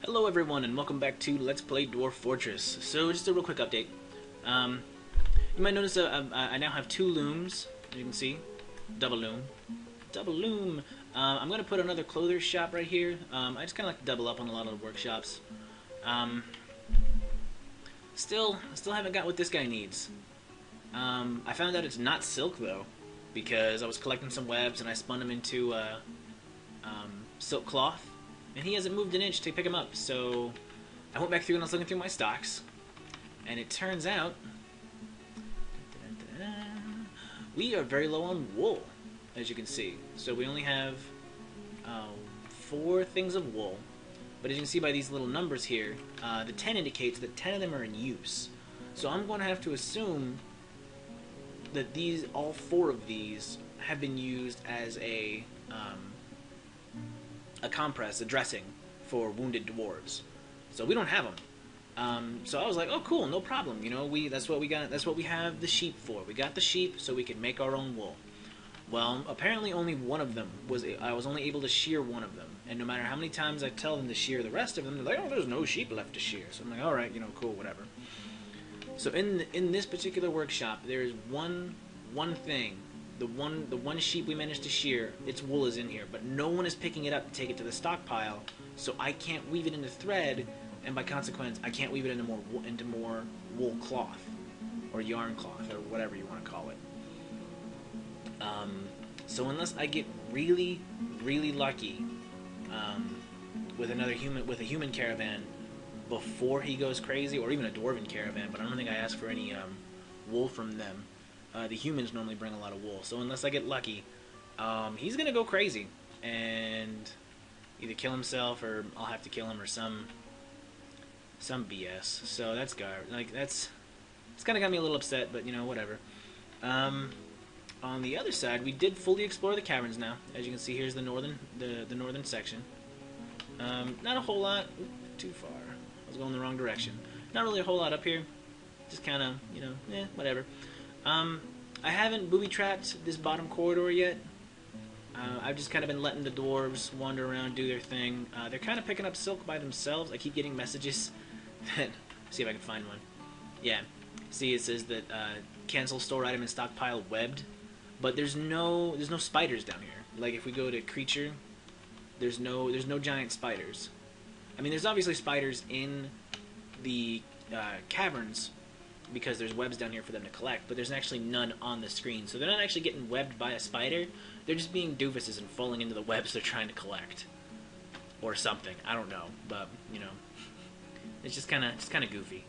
Hello everyone and welcome back to Let's Play Dwarf Fortress. So just a real quick update. You might notice I now have two looms, as you can see. Double loom. Double loom! I'm going to put another clothes shop right here. I just kind of like to double up on a lot of the workshops. Still haven't got what this guy needs. I found out it's not silk though, because I was collecting some webs and I spun them into silk cloth. And he hasn't moved an inch to pick him up, so I went back through and I was looking through my stocks, and it turns out we are very low on wool, as you can see. So we only have 4 things of wool, but as you can see by these little numbers here, the 10 indicates that 10 of them are in use. So I'm going to have to assume that all 4 of these have been used as a compress, a dressing for wounded dwarves. So we don't have them. So I was like, oh cool, no problem. You know, that's what we got. That's what we have the sheep for. We got the sheep so we can make our own wool. Well, apparently only one of them I was only able to shear one of them. And no matter how many times I tell them to shear the rest of them, they're like, oh, there's no sheep left to shear. So I'm like, all right, you know, cool, whatever. So in this particular workshop, there is one thing. The one sheep we managed to shear, its wool is in here, but no one is picking it up to take it to the stockpile, so I can't weave it into thread, and by consequence, I can't weave it into more wool cloth, or yarn cloth, or whatever you want to call it. So unless I get really, really lucky with a human caravan before he goes crazy, or even a dwarven caravan, but I don't think I asked for any wool from them. The humans normally bring a lot of wool, so unless I get lucky, he's gonna go crazy and either kill himself or I'll have to kill him or some BS. So that's it's kind of got me a little upset, but you know, whatever. On the other side, we did fully explore the caverns now. As you can see, here's the northern section. Not a whole lot. Oop, too far. I was going the wrong direction. Not really a whole lot up here. Just kind of, you know, whatever. I haven't booby-trapped this bottom corridor yet. I've just kind of been letting the dwarves wander around, do their thing. They're kind of picking up silk by themselves. I keep getting messages that... see if I can find one. Yeah. See, it says that cancel store item in stockpile webbed. But there's no spiders down here. Like, if we go to creature, there's no giant spiders. I mean, there's obviously spiders in the caverns, because there's webs down here for them to collect, but there's actually none on the screen. So they're not actually getting webbed by a spider. They're just being doofuses and falling into the webs they're trying to collect. Or something. I don't know. But, you know, it's just kind of goofy.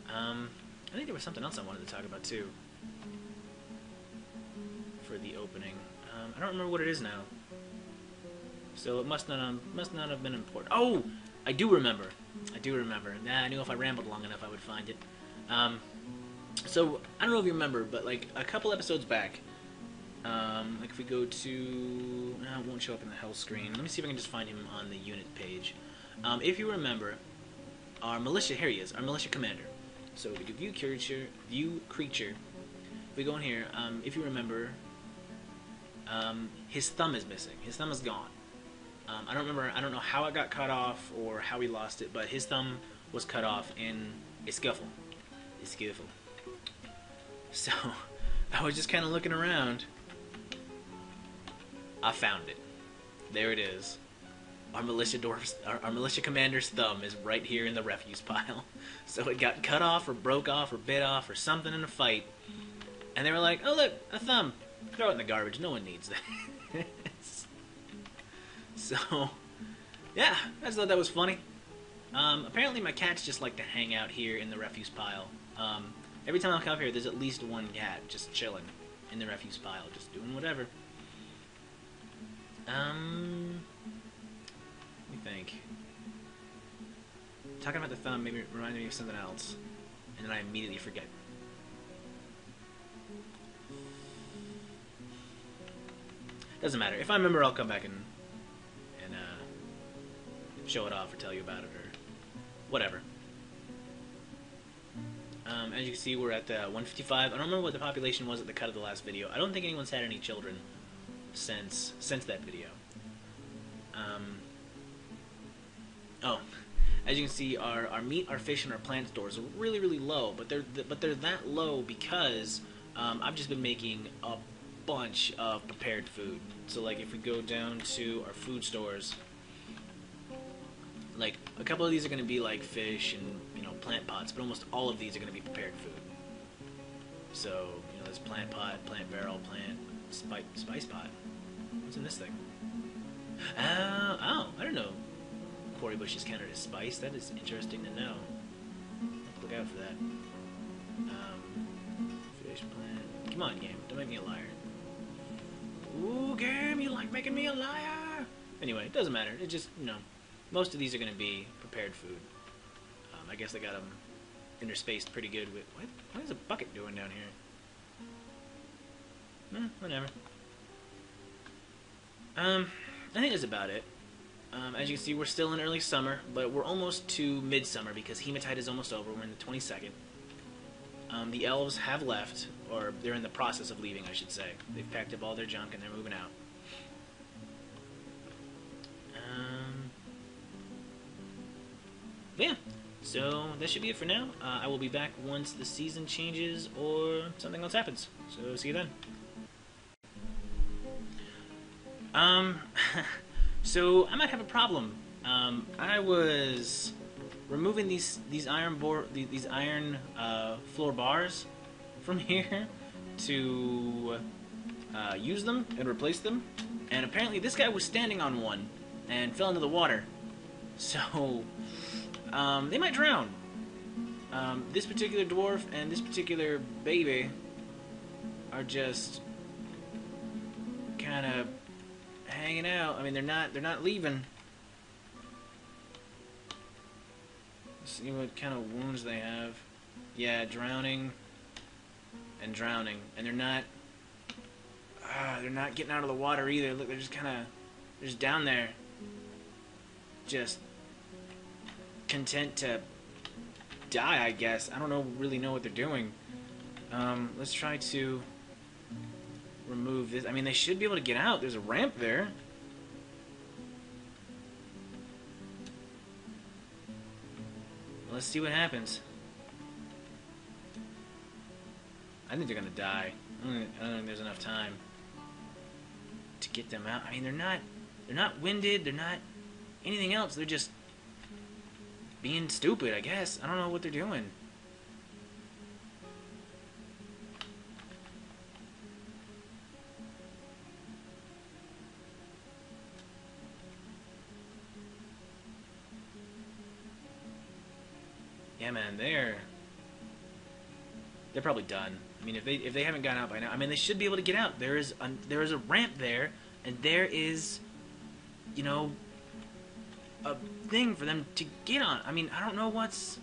I think there was something else I wanted to talk about, too, for the opening. I don't remember what it is now. So it must not have been important. Oh! I do remember. I knew if I rambled long enough I would find it. So, I don't know if you remember, but like a couple episodes back, like if we go to, it won't show up in the health screen. Let me see if I can just find him on the unit page. If you remember, our militia, here he is, our militia commander. So we could view creature. If we go in here, if you remember, his thumb is missing. His thumb is gone. I don't know how it got cut off or how he lost it, but his thumb was cut off in a scuffle. So, I was just kind of looking around. I found it. There it is. Our militia commander's thumb is right here in the refuse pile. So it got cut off or broke off or bit off or something in a fight. And they were like, oh look, a thumb. Throw it in the garbage. No one needs that. So, yeah, I just thought that was funny. Apparently my cats just like to hang out here in the refuse pile. Every time I come here, there's at least one cat just chilling in the refuse pile, just doing whatever. Let me think. Talking about the thumb maybe reminded me of something else, and then I immediately forget. Doesn't matter. If I remember, I'll come back and show it off or tell you about it or whatever. As you can see, we're at 155. I don't remember what the population was at the cut of the last video. I don't think anyone's had any children since that video. Oh, as you can see, our meat, our fish, and our plant stores are really, really low. But they're that low because I've just been making a bunch of prepared food. So like if we go down to our food stores, like a couple of these are going to be like fish and plant pots, but almost all of these are going to be prepared food. So there's plant pot, plant barrel, plant spice pot. What's in this thing? Oh, I don't know. Quarry bush is counted as spice. That is interesting to know. Look out for that. Fish plant. Come on, game. Don't make me a liar. Ooh, game, you like making me a liar? Anyway, it doesn't matter. It just, most of these are going to be prepared food. I guess they got them interspaced pretty good with... What is a bucket doing down here? Whatever. I think that's about it. As you can see, we're still in early summer, but we're almost to midsummer because Hematite is almost over. We're in the 22nd. The elves have left, or they're in the process of leaving, I should say. They've packed up all their junk and they're moving out. But yeah, so that should be it for now. I will be back once the season changes or something else happens. So see you then. So I might have a problem. I was removing these iron floor bars from here to use them and replace them, and apparently this guy was standing on one and fell into the water. So they might drown. This particular dwarf and this particular baby are just kind of hanging out. I mean, they're not leaving. Let's see what kind of wounds they have. Yeah, drowning and drowning, and they're not getting out of the water either. Look, they're just down there, just content to die, I guess. I don't really know what they're doing. Let's try to remove this. I mean, they should be able to get out. There's a ramp there. Let's see what happens. I think they're gonna die. I don't think there's enough time to get them out. I mean, they're not winded. They're not anything else. They're just being stupid, I guess. I don't know what they're doing. Yeah, man, they're probably done. I mean, if they haven't gotten out by now, I mean, they should be able to get out. There is a ramp there, and there is, a thing for them to get on. I mean, I don't know what's...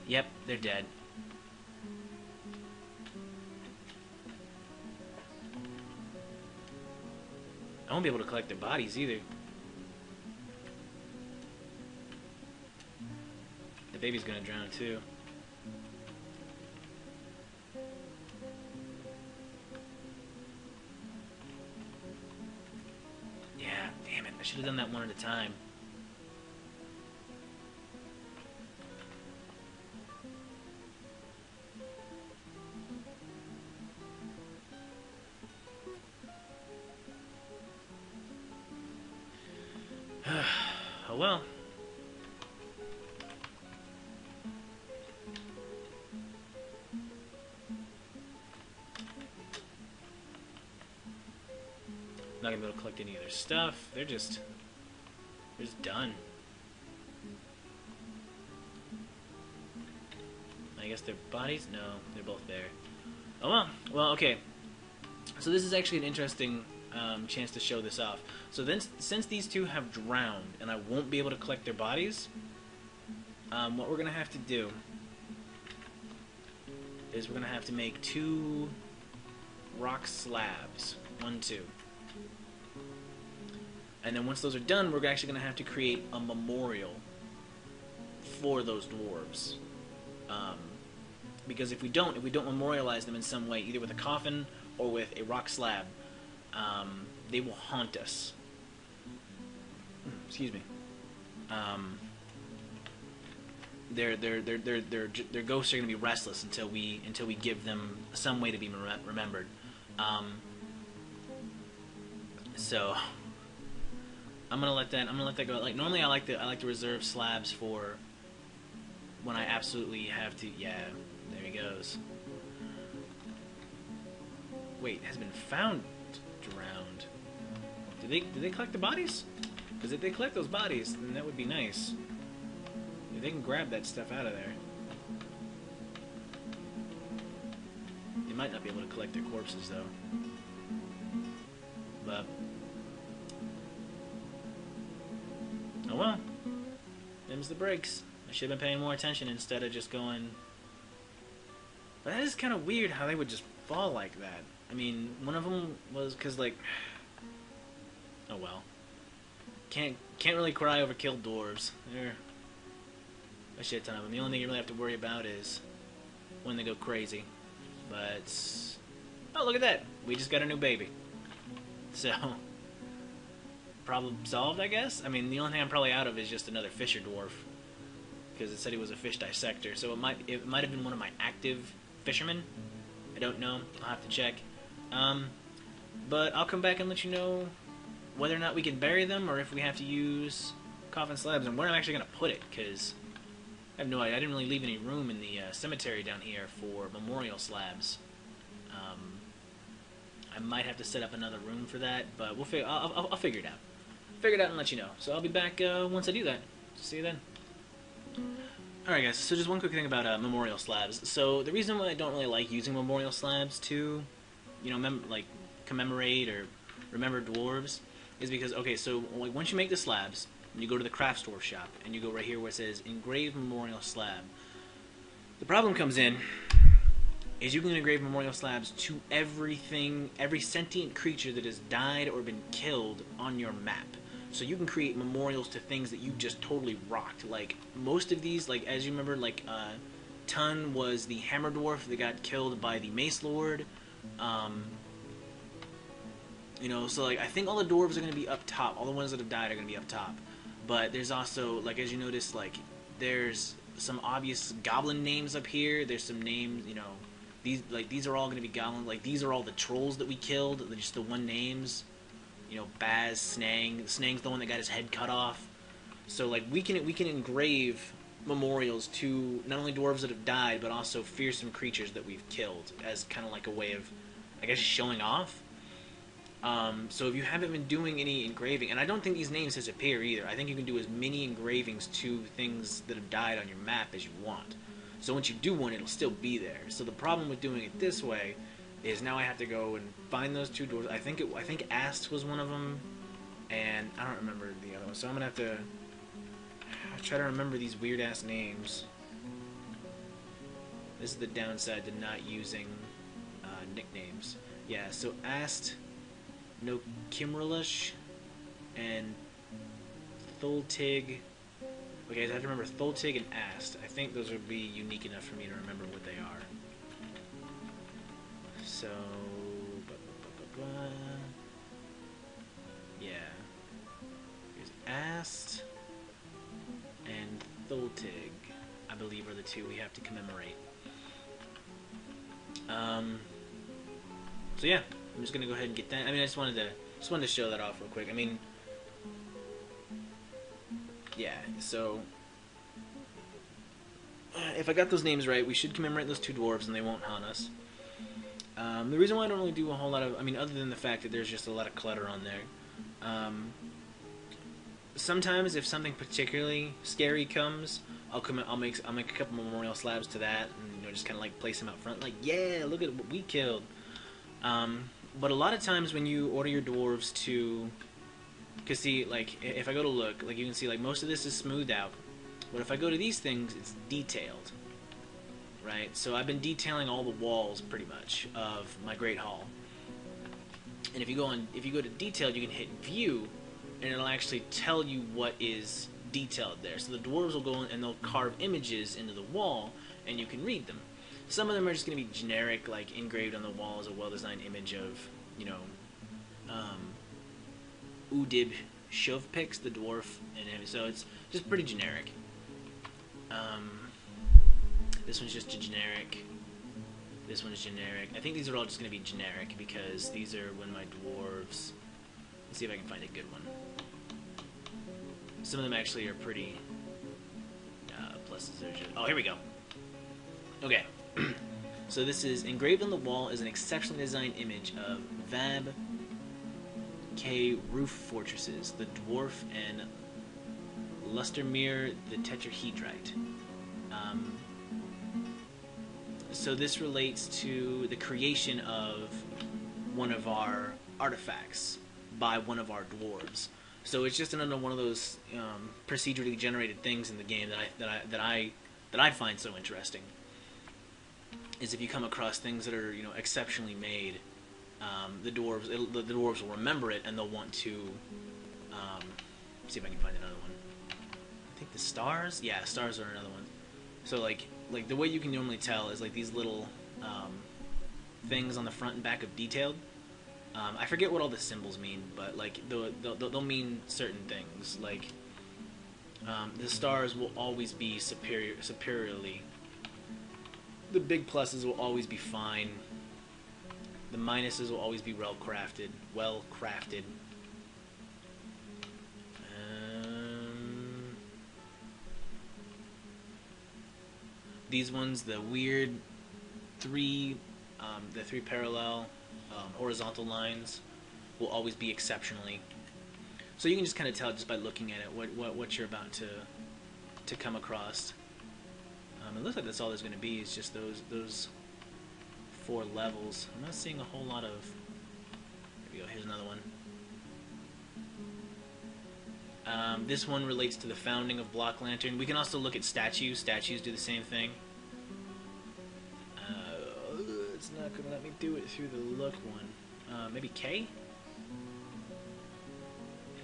Yep, they're dead. I won't be able to collect their bodies either. The baby's gonna drown too. Yeah, damn it. I should have done that one at a time. Oh well. Not gonna be able to collect any of their stuff. They're just done. I guess their bodies? No, they're both there. Oh well. Well, okay. So this is actually an interesting chance to show this off. So then, since these two have drowned, and I won't be able to collect their bodies, what we're gonna have to do is we're gonna have to make 2 rock slabs. 1, 2. And then once those are done, we're actually going to have to create a memorial for those dwarves. Because if we don't memorialize them in some way, either with a coffin or with a rock slab, they will haunt us. excuse me. Their ghosts are going to be restless until we give them some way to be remembered. So I'm gonna let that go. Like normally I like to reserve slabs for when I absolutely have to. Yeah, there he goes. Wait, has been found drowned. Did they collect the bodies? Because if they collect those bodies, then that would be nice. If they can grab that stuff out of there. They might not be able to collect their corpses though. But oh well. Them's the breaks. I should have been paying more attention instead of just going. But that is kind of weird how they would just fall like that. I mean, one of them was because like, oh well. Can't really cry over killed dwarves. They're a shit ton of them. The only thing you really have to worry about is when they go crazy. But oh, look at that! We just got a new baby. So problem solved, I guess. I mean, the only thing I'm probably out of is just another fisher dwarf because it said he was a fish dissector. So it might have been one of my active fishermen. I don't know. I'll have to check. But I'll come back and let you know whether or not we can bury them or if we have to use coffin slabs and where I'm actually going to put it, because I have no idea. I didn't really leave any room in the cemetery down here for memorial slabs. I might have to set up another room for that, but I'll figure it out. Figure it out and let you know. So I'll be back once I do that. See you then. Alright guys, so just one quick thing about memorial slabs. So the reason why I don't really like using memorial slabs to, you know, commemorate or remember dwarves is because, okay, so like once you make the slabs, you go to the craft store shop and you go right here where it says engrave memorial slab. The problem comes in is you can engrave memorial slabs to everything, every sentient creature that has died or been killed on your map. So you can create memorials to things that you just totally rocked. Like most of these, like as you remember, like Tun was the hammer dwarf that got killed by the mace lord. You know, so like I think all the dwarves are going to be up top. All the ones that have died are going to be up top. But there's also, like as you notice, like there's some obvious goblin names up here. There's some names, you know, these are all going to be goblin. Like these are all the trolls that we killed. They're just the one names. You know, Baz, Snang. Snang's the one that got his head cut off. So like we can engrave memorials to not only dwarves that have died, but also fearsome creatures that we've killed as kind of like a way of, I guess, showing off. So if you haven't been doing any engraving, and I don't think these names disappear either. I think you can do as many engravings to things that have died on your map as you want. So once you do one, it'll still be there. So the problem with doing it this way is now I have to go and find those two dwarves. I think Ast was one of them, and I don't remember the other one. So I'm gonna have to try to remember these weird ass names. This is the downside to not using nicknames. Yeah, so Ast, no Kimralish, and Thultig. Okay, I have to remember Thultig and Ast. I think those would be unique enough for me to remember what they are. So, yeah. Here's Ast and Thultig, I believe, are the two we have to commemorate. So yeah, I'm just gonna go ahead and get that. I mean, I just wanted to show that off real quick. I mean, yeah. So if I got those names right, we should commemorate those two dwarves, and they won't haunt us. The reason why I don't really do a whole lot of, I mean, other than the fact that there's just a lot of clutter on there. Sometimes if something particularly scary comes, I'll make a couple memorial slabs to that, and you know, just kind of like place them out front, like, yeah, look at what we killed. But a lot of times when you order your dwarves to, cause see, like if I go to look, like you can see, like most of this is smoothed out, but if I go to these things, it's detailed. Right, so I've been detailing all the walls pretty much of my Great Hall. And if you go to detailed, you can hit view, and it'll actually tell you what is detailed there. So the dwarves will go in and they'll carve images into the wall, and you can read them. Some of them are just going to be generic, like engraved on the wall as a well-designed image of, you know, Udib shove picks the dwarf, and so it's just pretty generic. This one's just generic. This one is generic. I think these are all just going to be generic because these are when my dwarves. Let's see if I can find a good one. Some of them actually are pretty. Pluses are just. Oh, here we go. Okay. So this is engraved on the wall is an exceptionally designed image of Vab K roof fortresses, the dwarf and Lustermere the tetrahedrite. So this relates to the creation of one of our artifacts by one of our dwarves. So it's just another one of those procedurally generated things in the game that I find so interesting. Is if you come across things that are exceptionally made, the dwarves will remember it and they'll want to see if I can find another one. I think the stars, yeah, stars are another one. So like the way you can normally tell is like these little things on the front and back of detailed. I forget what all the symbols mean, but like they'll mean certain things. Like the stars will always be superiorly. The big pluses will always be fine. The minuses will always be well crafted. These ones, the weird three parallel horizontal lines will always be exceptionally. So you can just kind of tell just by looking at it what you're about to come across. It looks like that's all there's going to be is just those 4 levels. I'm not seeing a whole lot of. Here we go. Here's another one. This one relates to the founding of Block Lantern. We can also look at statues. Statues do the same thing. It's not going to let me do it through the look one. Maybe K?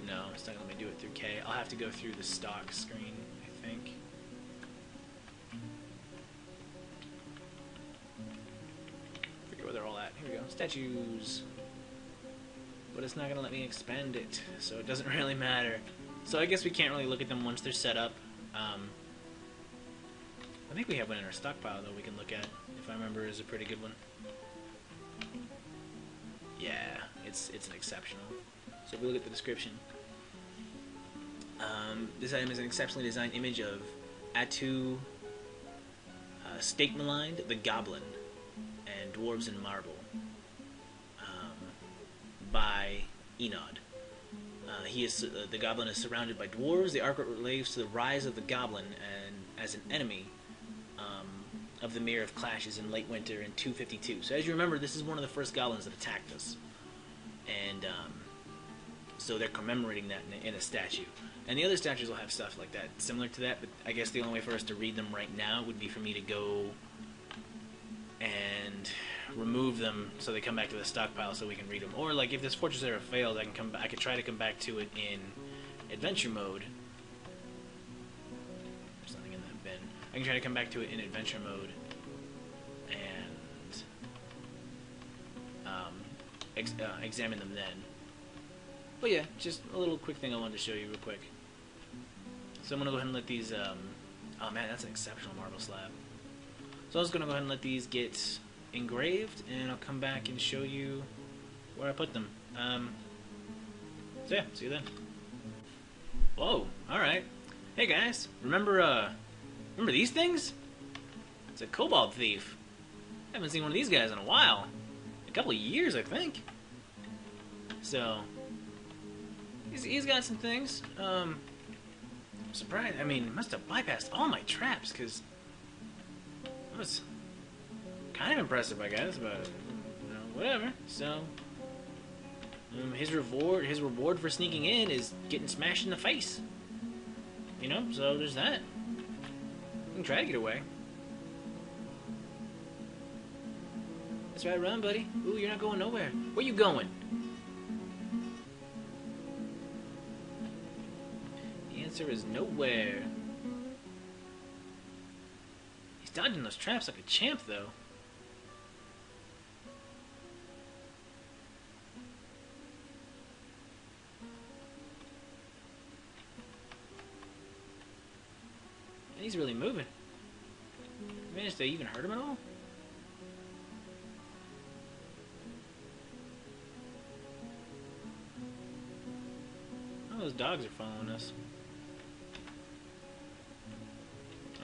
No, it's not going to let me do it through K. I'll have to go through the stock screen, I think. Forget where they're all at. Here we go. Statues. But it's not going to let me expand it, so it doesn't really matter. So I guess we can't really look at them once they're set up. I think we have one in our stockpile, though, we can look at. If I remember, is a pretty good one. Yeah, it's an exceptional. So if we look at the description. This item is an exceptionally designed image of Atu Stakemalind, the Goblin, and Dwarves in Marble by Enod. The Goblin is surrounded by dwarves. The artwork relates to the rise of the Goblin and as an enemy of the Mirror of Clashes in late winter in 252. So as you remember, this is one of the first goblins that attacked us, and so they're commemorating that in a statue. And the other statues will have stuff like that, similar to that. But I guess the only way for us to read them right now would be for me to go and remove them so they come back to the stockpile so we can read them. Or like if this fortress era fails, I could try to come back to it in adventure mode. There's nothing in that bin. I can try to come back to it in adventure mode and examine them then. But yeah, just a little quick thing I wanted to show you real quick. So I'm gonna go ahead and let these. Oh man, that's an exceptional marble slab. So I was gonna go ahead and let these get engraved, and I'll come back and show you where I put them. So yeah, see you then. Whoa! All right. Hey guys, remember these things? It's a cobalt thief. I haven't seen one of these guys in a while. A couple of years, I think. So he's got some things. I'm surprised. I mean, must have bypassed all my traps because that was kind of impressive, I guess. But whatever. So his reward for sneaking in is getting smashed in the face. So there's that. You can try to get away. That's right, run, buddy. Ooh, you're not going nowhere. Where you going? The answer is nowhere. He's dodging those traps like a champ, though. He's really moving. Managed to even hurt him at all? Oh, those dogs are following us.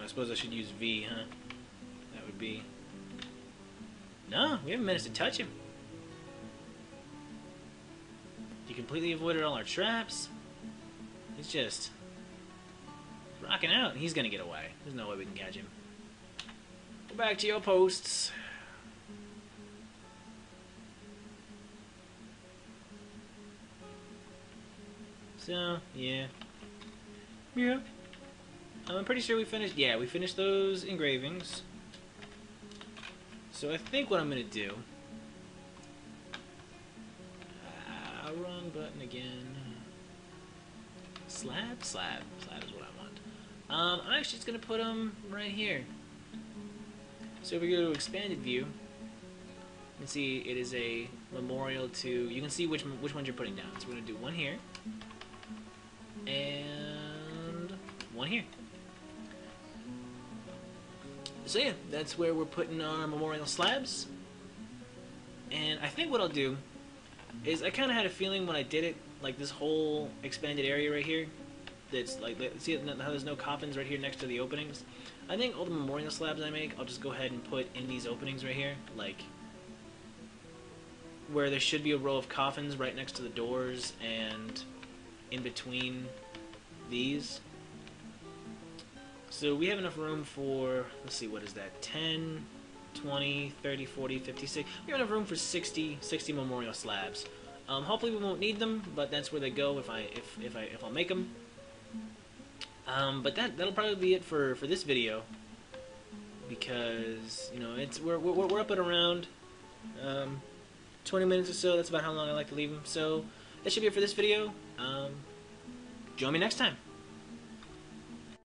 I suppose I should use V, huh? That would be... No, we haven't managed to touch him. He completely avoided all our traps. He's just rocking out. He's gonna get away. There's no way we can catch him. Go back to your posts. So, yeah. Yeah. I'm pretty sure we finished... Yeah, we finished those engravings. So I think what I'm going to do... wrong button again. Slab? Slab. Slab is what I want. I'm actually just going to put them right here. So if we go to expanded view, you can see it is a memorial to... You can see which ones you're putting down. So we're going to do one here. And one here. So yeah, that's where we're putting our memorial slabs. And I think what I'll do is, I kind of had a feeling when I did it, like this whole expanded area right here, that's like, see how there's no coffins right here next to the openings? I think all the memorial slabs I make, I'll just go ahead and put in these openings right here, like where there should be a row of coffins right next to the doors and in between these. So we have enough room for, let's see, what is that, 10, 20, 30, 40, 56. We have enough room for 60 memorial slabs. Hopefully we won't need them, but that's where they go if I'll make them. But that'll probably be it for this video, because you know we're up at around 20 minutes or so. That's about how long I like to leave them. So that should be it for this video. Join me next time.